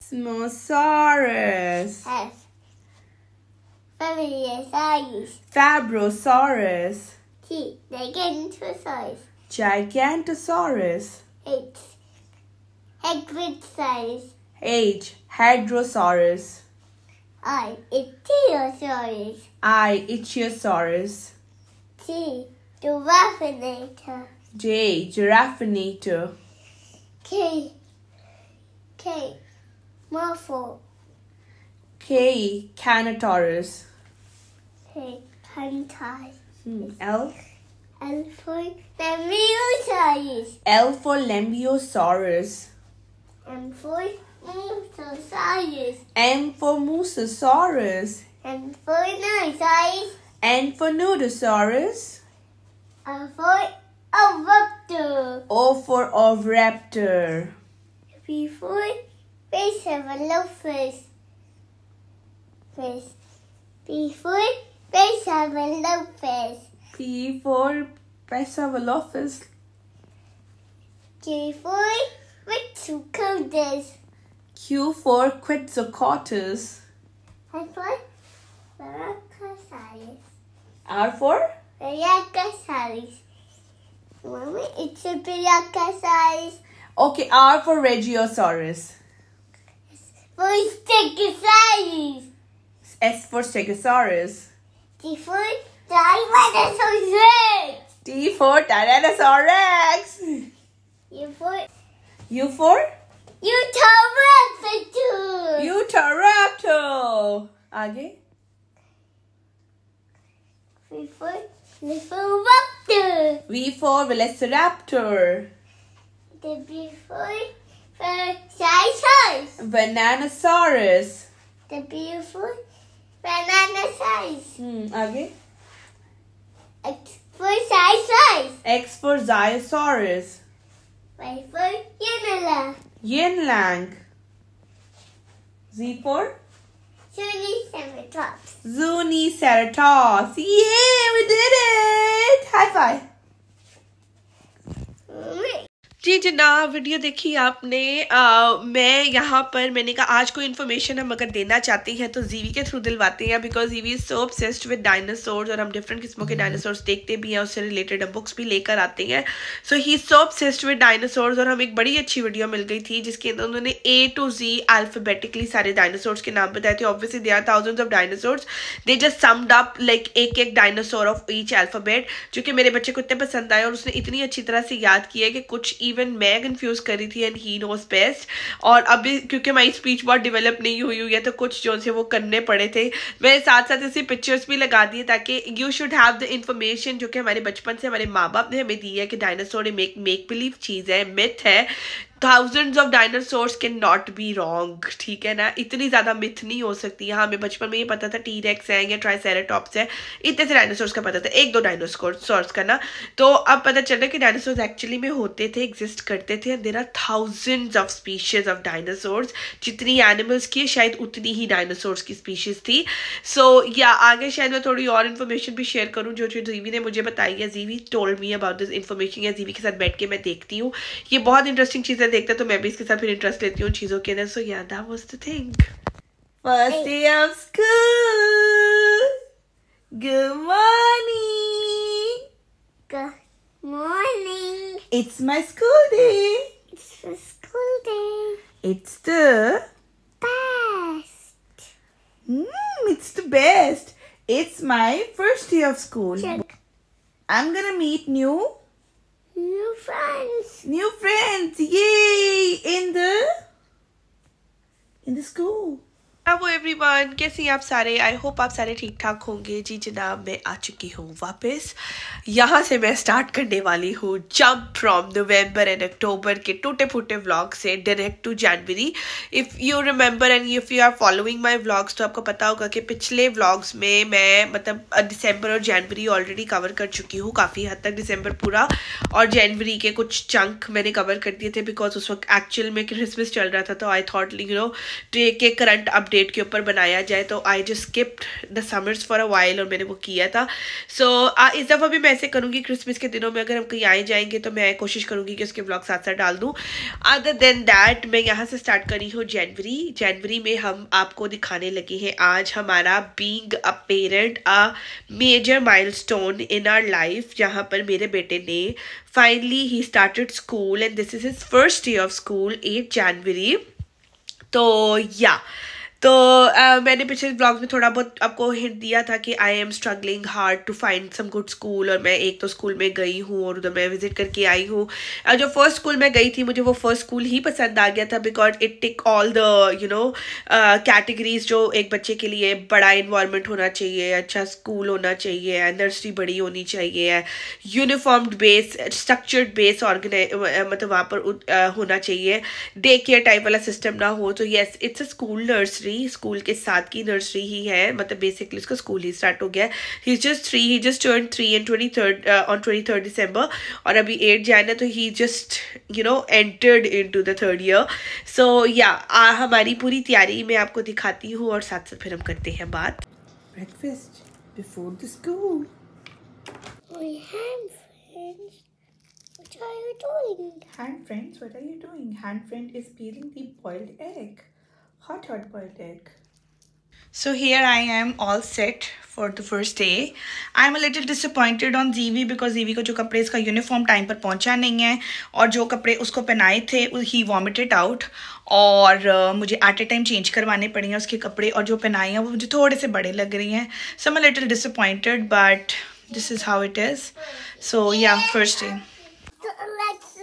Spinosaurus. F. Familiosaurus. Fabrosaurus. T. Gigantosaurus. Gigantosaurus. H. Hegrosaurus. H. Hadrosaurus. I. Ichthyosaurus. I. Ichthyosaurus. G. Giraffinator. J. Giraffinator. K. Morpho. K. Carnotaurus. K. Huntai. L. L for Lemuriosaurus. L for Lembiosaurus. M for Mosasaurus. M for Mosasaurus. N for Nosaurus. N for Nodosaurus. O for Oviraptor. O for Oviraptor. P for Basilophus. P for Basilophus. P for Basilophus. Q for Quetzalcoatlus. Q for Quetzalcoatlus. R for Brachiosaurus. R for Brachiosaurus. Mommy, it's a Brachiosaurus. Okay, R for Regiosaurus. For Stegosaurus. S for Stegosaurus. T for Tyrannosaurus Rex. T for Tyrannosaurus Rex. U for Utahraptor. Utahraptor. आगे V for Velociraptor. V for Velociraptor. W for Versailles. Bananosaurus. W for Bananosaurus. आगे X for Zygos. X for Zyosaurus. Y for Yinla. Yinlang. Z for Zuniceratops. Zuniceratops. Yeah, we did it! High five. जी जनाब, video देखी आपने। मैं यहाँ पर मैंने कहा आज कोई इन्फॉर्मेशन हम अगर देना चाहते हैं तो जीवी के थ्रू दिलवाते हैं, बिकॉज जीवी is so obsessed with dinosaurs और हम डिफरेंट किस्मों के डायनासोर्स देखते भी हैं, उससे रिलेटेड हम बुक्स भी लेकर आते हैं। So he is so obsessed with dinosaurs और हमें एक बड़ी अच्छी वीडियो मिल गई थी जिसके अंदर उन्होंने A to Z अल्फाबेटिकली सारे डायनासोर्स के नाम बताए थे। Obviously they are thousands of dinosaurs, they just summed up like एक एक डायनासोर ऑफ ईच अल्फाबेट, जो कि मेरे बच्चे को इतने पसंद आए और उसने इतनी अच्छी तरह से याद किया कि कुछ इवन मैं कंफ्यूज कर रही थी एंड ही नोज बेस्ट। और अभी क्योंकि हमारी स्पीच बहुत डेवलप नहीं हुई है तो कुछ जो से वो करने पड़े थे, मैंने साथ साथ इसी पिक्चर्स भी लगा दिए ताकि you should have the information जो कि हमारे बचपन से हमारे माँ बाप ने हमें दी है कि डायनासोर मेक बिलीव चीज़ है, मिथ है। Thousands of dinosaurs can not be wrong, ठीक है ना, इतनी ज़्यादा मिथ नहीं हो सकती है। हमें बचपन में ये पता था टी-रेक्स है या ट्राइसेराटॉप्स है, इतने से डायनासोर्स का पता था, एक दो डायनासोर्स का ना। तो अब पता चल रहा है कि डायनासोर्स एक्चुअली में होते थे, एग्जिस्ट करते थे। There are thousands of species of dinosaurs, जितनी एनिमल्स की शायद उतनी ही डायनासोर्स की स्पीशीज थी। सो या आगे शायद मैं थोड़ी और इन्फॉर्मेशन भी शेयर करूँ जो जीवी ने मुझे बताई है। जीवी told me about this information, या जीवी के साथ बैठ के मैं देखती हूँ, ये बहुत इंटरेस्टिंग चीज़ें देखता है तो मैं भी इसके साथ फिर इंटरेस्ट लेती हूँ चीज़ों के अंदर। सो या that was the thing. First day of school. Good morning. Good morning. It's my school day. It's the school day. It's the Best. it's the best. It's my first day of school. Check. I'm gonna meet new friends. Yay! In the school. Hello everyone, कैसे हैं आप सारे? I hope आप सारे ठीक ठाक होंगे। जी जनाब, मैं आ चुकी हूँ वापस। यहाँ से मैं स्टार्ट करने वाली हूँ jump from November and October के टूटे फूटे व्लॉग से direct to January. If you remember and if you are following my vlogs तो आपको पता होगा कि पिछले व्लॉग्स में मैं मतलब दिसंबर और जनवरी ऑलरेडी कवर कर चुकी हूँ काफ़ी हद तक। दिसंबर पूरा और जनवरी के कुछ चंक मैंने कवर कर दिए थे बिकॉज उस वक्त एक्चुअल में क्रिसमस चल रहा था, तो I thought take a current update update के ऊपर बनाया जाए, तो I just skipped the summers for a while और मैंने वो किया था। सो इस दफ़ा भी मैं ऐसे करूँगी, क्रिसमस के दिनों में अगर हम कहीं आए जाएंगे तो मैं कोशिश करूँगी कि उसके ब्लॉग साथ साथ डाल दूँ। अदर देन दैट मैं यहाँ से स्टार्ट करी हूँ जनवरी में हम आपको दिखाने लगे हैं आज हमारा being a parent a major milestone in our life, जहाँ पर मेरे बेटे ने finally he started school and this is his first day of school 8 January. तो या तो मैंने पिछले ब्लॉग में थोड़ा बहुत आपको हिंट दिया था कि I am struggling hard to find some good school, और मैं एक तो स्कूल में गई हूँ और उधर मैं विजिट करके आई हूँ। जो फर्स्ट स्कूल में गई थी मुझे वो फर्स्ट स्कूल ही पसंद आ गया था because it tick all the categories जो एक बच्चे के लिए बड़ा इन्वायरमेंट होना चाहिए, अच्छा स्कूल होना चाहिए, नर्सरी बड़ी होनी चाहिए, यूनिफॉर्म्ड बेस स्ट्रक्चर्ड बेस मतलब वहाँ पर होना चाहिए, डे केयर टाइप वाला सिस्टम ना हो। तो yes it's a school nursery, school के साथ की नर्सरी ही है, मतलब बेसिकली उसका स्कूल ही स्टार्ट हो गया। He just turned 3 and 23rd December और अभी 8 Jan है, तो he just entered into the 3rd year। So yeah हमारी पूरी तैयारी मैं आपको दिखाती हूँ और साथ साथ फिर हम करते हैं बात। Breakfast before the school. What are you doing? Hand friends, what are you doing? Hand friend is peeling the boiled egg. Hot boiled egg. So here I am all set for the first day. I'm a little disappointed on Zivi because Zivi को जो कपड़े इसका uniform time पर पहुंचा नहीं है और जो कपड़े उसको पहनाए थे ही वॉमिटेड आउट और मुझे एट ए टाइम चेंज करवाने पड़े हैं उसके कपड़े, और जो पहनाए हैं वो मुझे थोड़े से बड़े लग रही हैं। So I'm a little disappointed but this is how it is. So yeah, first day. Let's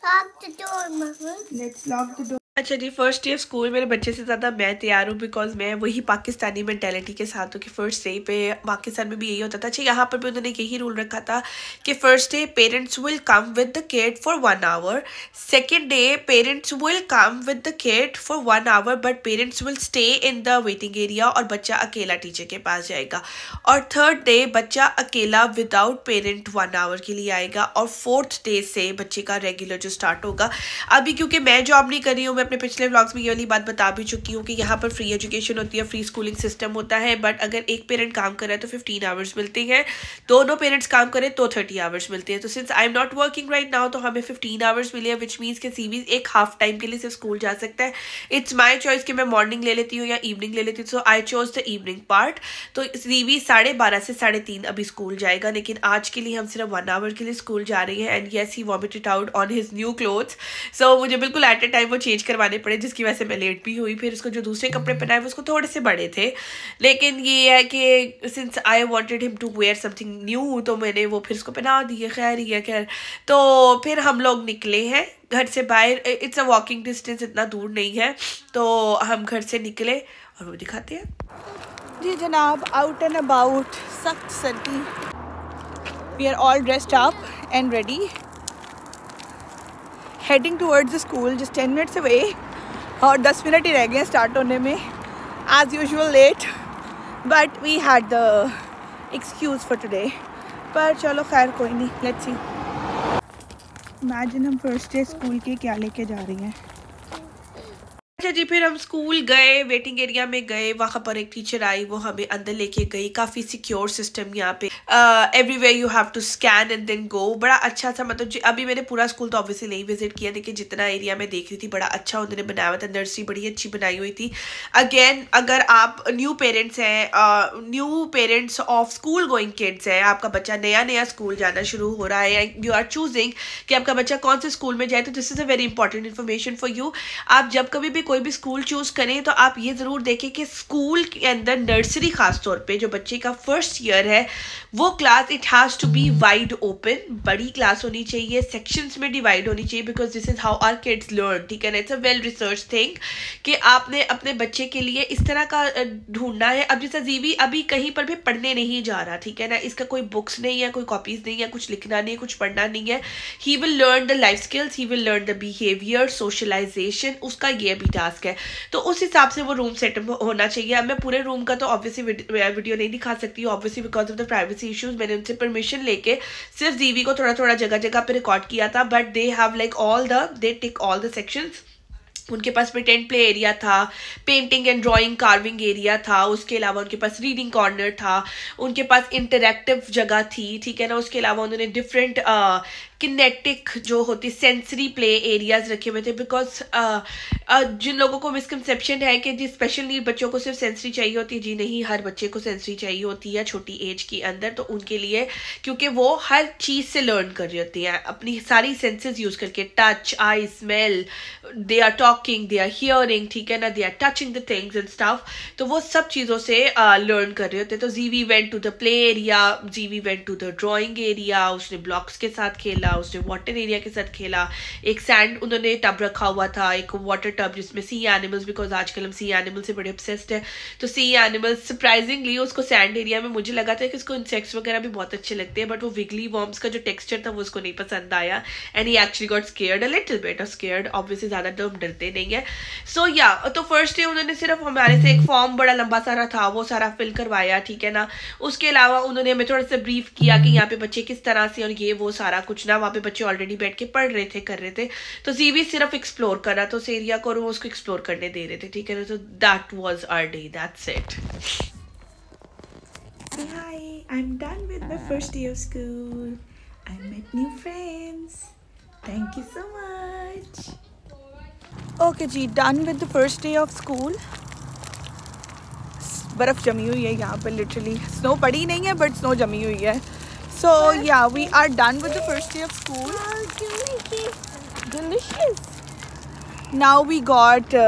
lock the door, Mama. Let's lock the door. अच्छा जी, फर्स्ट डे ऑफ स्कूल मेरे बच्चे से ज़्यादा मैं तैयार हूँ बिकॉज मैं वही पाकिस्तानी मेंटेलिटी के साथ हूँ कि फ़र्स्ट डे पे पाकिस्तान में भी यही होता था। अच्छा यहाँ पर भी उन्होंने यही रूल रखा था कि first day parents will come with the kid for 1 hour, second day parents will come with the kid for 1 hour but parents will stay in the waiting area और बच्चा अकेला टीचर के पास जाएगा, और थर्ड डे बच्चा अकेला without parent 1 hour के लिए आएगा, और फोर्थ डे से बच्चे का रेगुलर जो स्टार्ट होगा। अभी क्योंकि मैं जॉब नहीं कर रही हूँ, अपने पिछले व्लॉग्स में ये वाली बात बता भी चुकी हूँ कि यहाँ पर फ्री एजुकेशन होती है, फ्री स्कूलिंग सिस्टम होता है, बट अगर एक पेरेंट काम कर रहा है तो 15 hours मिलते हैं, दोनों पेरेंट्स काम करें तो 30 hours मिलते हैं। तो since I am not working right now तो हमें 15 hours मिले हैं, विच मीन्स के सीवी एक हाफ टाइम के लिए सिर्फ स्कूल जा सकता है। इट्स माई चॉइस कि मैं मॉर्निंग ले लेती हूँ या इवनिंग ले लेती हूँ, so I chose the evening part. तो सीवी 12:30 से 3:30 अभी स्कूल जाएगा, लेकिन आज के लिए हम सिर्फ 1 hour के लिए स्कूल जा रही हैं। And yes he vomited out on his new clothes, so मुझे बिल्कुल एट ए टाइम वो चेंज करवाने पड़े, जिसकी वजह से मैं लेट भी हुई। फिर उसको जो दूसरे कपड़े पहनाए वो उसको थोड़े से बड़े थे, लेकिन ये है कि since I wanted him to wear something new तो मैंने वो फिर उसको पहना दिए। खैर ही है खैर। तो फिर हम लोग निकले हैं घर से बाहर, इट्स अ वॉकिंग डिस्टेंस, इतना दूर नहीं है, तो हम घर से निकले और वो दिखाते हैं जी जनाब। आउट एंड अबाउट, सख्त सर्दी, we are all dressed up and ready, heading towards the school, just 10 minutes away, और 10 मिनट ही रह गए स्टार्ट होने में। As usual late, but we had the excuse for today, पर चलो खैर कोई नहीं, लेट्स सी। इमेजिन हम फर्स्ट डे स्कूल के क्या लेके जा रही हैं। अच्छा जी, फिर हम स्कूल गए, वेटिंग एरिया में गए, वहाँ पर एक टीचर आई, वो हमें अंदर लेके गई। काफ़ी सिक्योर सिस्टम यहाँ पे, everywhere you have to scan and then go. बड़ा अच्छा था, मतलब अभी मैंने पूरा स्कूल तो ऑब्वियसली नहीं विजिट किया, लेकिन जितना एरिया में देख रही थी बड़ा अच्छा उन्होंने बनाया हुआ था। नर्सरी बड़ी अच्छी बनाई हुई थी। अगेन अगर आप न्यू पेरेंट्स हैं, new parents of school going kids हैं, आपका बच्चा नया स्कूल जाना शुरू हो रहा है, यू आर चूजिंग कि आपका बच्चा कौन से स्कूल में जाए, तो this is a very important information for you. आप जब कभी भी कोई भी स्कूल चूज करें तो आप ये ज़रूर देखें कि स्कूल के अंदर नर्सरी खास तौर पे जो बच्चे का फर्स्ट ईयर है वो class it has to be wide open, बड़ी क्लास होनी चाहिए, सेक्शंस में डिवाइड होनी चाहिए, because this is how our kids learn. ठीक है ना, it's a well research thing कि आपने अपने बच्चे के लिए इस तरह का ढूंढना है। अब जैसा जीवी अभी कहीं पर भी पढ़ने नहीं जा रहा, ठीक है ना, इसका कोई बुक्स नहीं है, कोई कॉपीज नहीं है, कुछ लिखना नहीं है, कुछ पढ़ना नहीं है। He will learn the life skills, he will learn the behaviour, socialisation, उसका ये भी टास्क है। तो उस हिसाब से वो रूम सेटअप होना चाहिए। अब मैं पूरे रूम का तो ऑब्वियसली वीडियो नहीं दिखा सकती हूँ, obviously because of the privacy issues. मैंने उनसे परमिशन लेके सिर्फ जीवी को थोड़ा थोड़ा जगह जगह पे रिकॉर्ड किया था, but they have like all the, they tick all the sections उनके पास प्रिटेंड प्ले एरिया था, painting and drawing carving area था, उसके अलावा उनके पास रीडिंग कॉर्नर था, उनके पास इंटरैक्टिव जगह थी, ठीक है ना। उसके अलावा उन्होंने डिफरेंट किनेटिक जो होती सेंसरी प्ले एरियाज रखे हुए थे, बिकॉज जिन लोगों को मिसकंसेप्शन है कि जी स्पेशल नीड बच्चों को सिर्फ सेंसरी चाहिए होती है, जी नहीं, हर बच्चे को सेंसरी चाहिए होती है छोटी एज के अंदर। तो उनके लिए, क्योंकि वो हर चीज़ से लर्न कर रही होती हैं अपनी सारी सेंसेस यूज़ करके, touch, eye, smell, they are talking, they are hearing, ठीक है ना, they are touching the things and stuff, तो वो सब चीज़ों से लर्न कर रहे होते। तो Jeevi went to the play area, Jeevi went to the drawing area, उसने ब्लॉक्स के साथ खेला, उसने वाटर एरिया के साथ खेला, एक सैंड उन्होंने टब रखा हुआ था, एक वाटर टब जिसमें सी एनिमल्स, बिकॉज आजकल हम सी एनिमल से बड़े ऑब्सेस्ड है, तो सी एनिमल्स सरप्राइजिंगली उसको सैंड एरिया में, मुझे लगा था कि उसको इंसेक्ट्स वगैरह भी बहुत अच्छे लगते हैं, बट वो विगली वॉर्म्स का जो टेक्सचर था वो उसको नहीं पसंद आया, and he actually got scared a little bit, scared obviously, ज़्यादा तो हम डरते नहीं है। सो या तो फर्स्ट डे उन्होंने सिर्फ हमारे से एक फॉर्म बड़ा लंबा सारा था वो सारा फिल करवाया, ठीक है ना। उसके अलावा उन्होंने हमें थोड़ा सा ब्रीफ किया कि यहाँ पे बच्चे किस तरह से, और ये वो सारा कुछ ना, वहाँ पे बच्चे ऑलरेडी बैठ के पढ़ रहे थे, कर रहे थे, तो जीवी सिर्फ एक्सप्लोर कर रहा, तो उस एरिया को वो उसको एक्सप्लोर करने दे रहे थे, ठीक है ना। तो that was our day, that's it. Hi, I'm done with my first day of school. I met new friends. Thank you so much. Okay जी, done with the first day of school. बर्फ़ जमी हुई है यहाँ पर, literally snow पड़ी नहीं है बट स्नो जमी हुई है। So yeah, we are done with the first day of school. Delicious. Now we got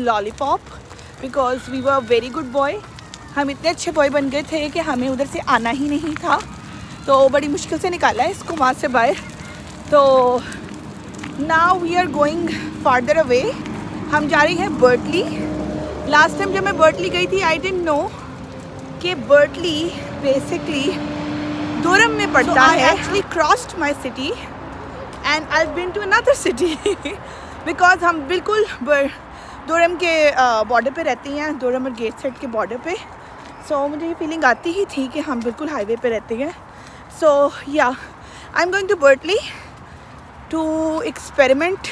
lollipop because we were a very good boy. हम इतने अच्छे बॉय बन गए थे कि हमें उधर से आना ही नहीं था, तो बड़ी मुश्किल से निकाला है इसको वहाँ से बाहर। तो now we are going farther away, हम जा रहे हैं बर्टली। लास्ट टाइम जब मैं बर्टली गई थी आई डिडंट नो कि बर्टली बेसिकली दुरम में पड़ता है। I actually crossed my city and I been to another city because हम बिल्कुल दुरम के बॉर्डर पे रहती हैं, दुरम और गेट सेट के बॉर्डर पे। सो मुझे ये फीलिंग आती ही थी कि हम बिल्कुल हाईवे पे रहते हैं। So yeah I am going to Bertly to experiment.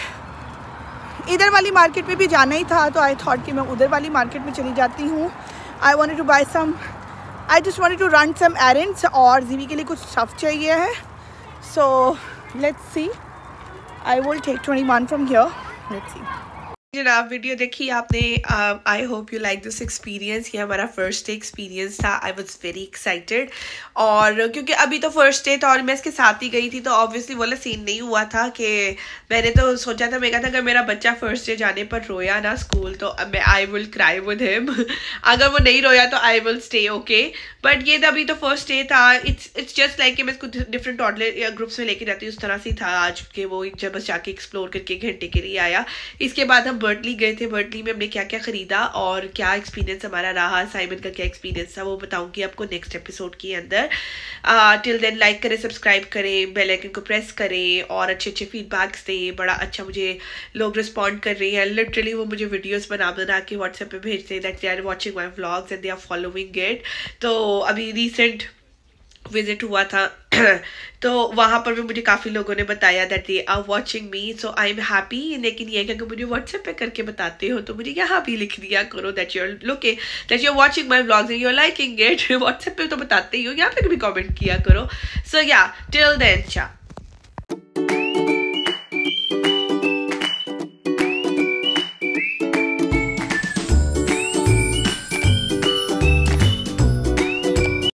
इधर वाली मार्केट में भी जाना ही था, तो आई थॉट कि मैं उधर वाली मार्केट में चली जाती हूँ। I wanted to buy some, I just wanted to run some errands, और जीवी के लिए कुछ स्टफ चाहिए है। So let's see, I will take 21 from here, let's see. जनाब वीडियो देखी आपने, I hope you like this experience. ये हमारा फर्स्ट डे एक्सपीरियंस था। आई वॉज वेरी एक्साइटेड, और क्योंकि अभी तो फर्स्ट डे था और मैं इसके साथ ही गई थी, तो ऑब्वियसली वाला सीन नहीं हुआ था कि मैंने तो सोचा था, मैं कहा था अगर मेरा बच्चा फर्स्ट डे जाने पर रोया ना स्कूल, तो मैं I will cry with him अगर वो नहीं रोया तो I will stay okay. But ये अभी तो फर्स्ट डे था, इट्स जस्ट लाइक कि मैं इसको डिफरेंट टॉडलर ग्रुप्स में लेके जाती हूँ, उस तरह से था आज के। वो जब बस जाके एक्सप्लोर करके घंटे के लिए आया। इसके बाद हम बर्टली गए थे। बर्टली में हमने क्या क्या खरीदा और क्या एक्सपीरियंस हमारा रहा, साइमन का क्या एक्सपीरियंस था, वो बताऊंगी आपको नेक्स्ट एपिसोड के अंदर। टिल देन लाइक करें, सब्सक्राइब करें, बेल आइकन को प्रेस करें, और अच्छे अच्छे फीडबैक्स दें। बड़ा अच्छा मुझे लोग रिस्पॉन्ड कर रही हैं, लिटरली वो मुझे वीडियोस बना के व्हाट्सएप पे भेजते हैं that they are watching my vlogs and they are following it. तो अभी रिसेंट विजिट हुआ था तो वहाँ पर भी मुझे काफ़ी लोगों ने बताया that they are watching me, so I am happy. लेकिन ये कि अगर मुझे व्हाट्सएप पे करके बताते हो तो मुझे यहाँ भी लिख दिया करो that you are looking, that you are watching my vlogs and you are liking it. WhatsApp पे तो बताते ही हो, यहाँ पे भी कमेंट किया करो। सो या टिल देन, चा।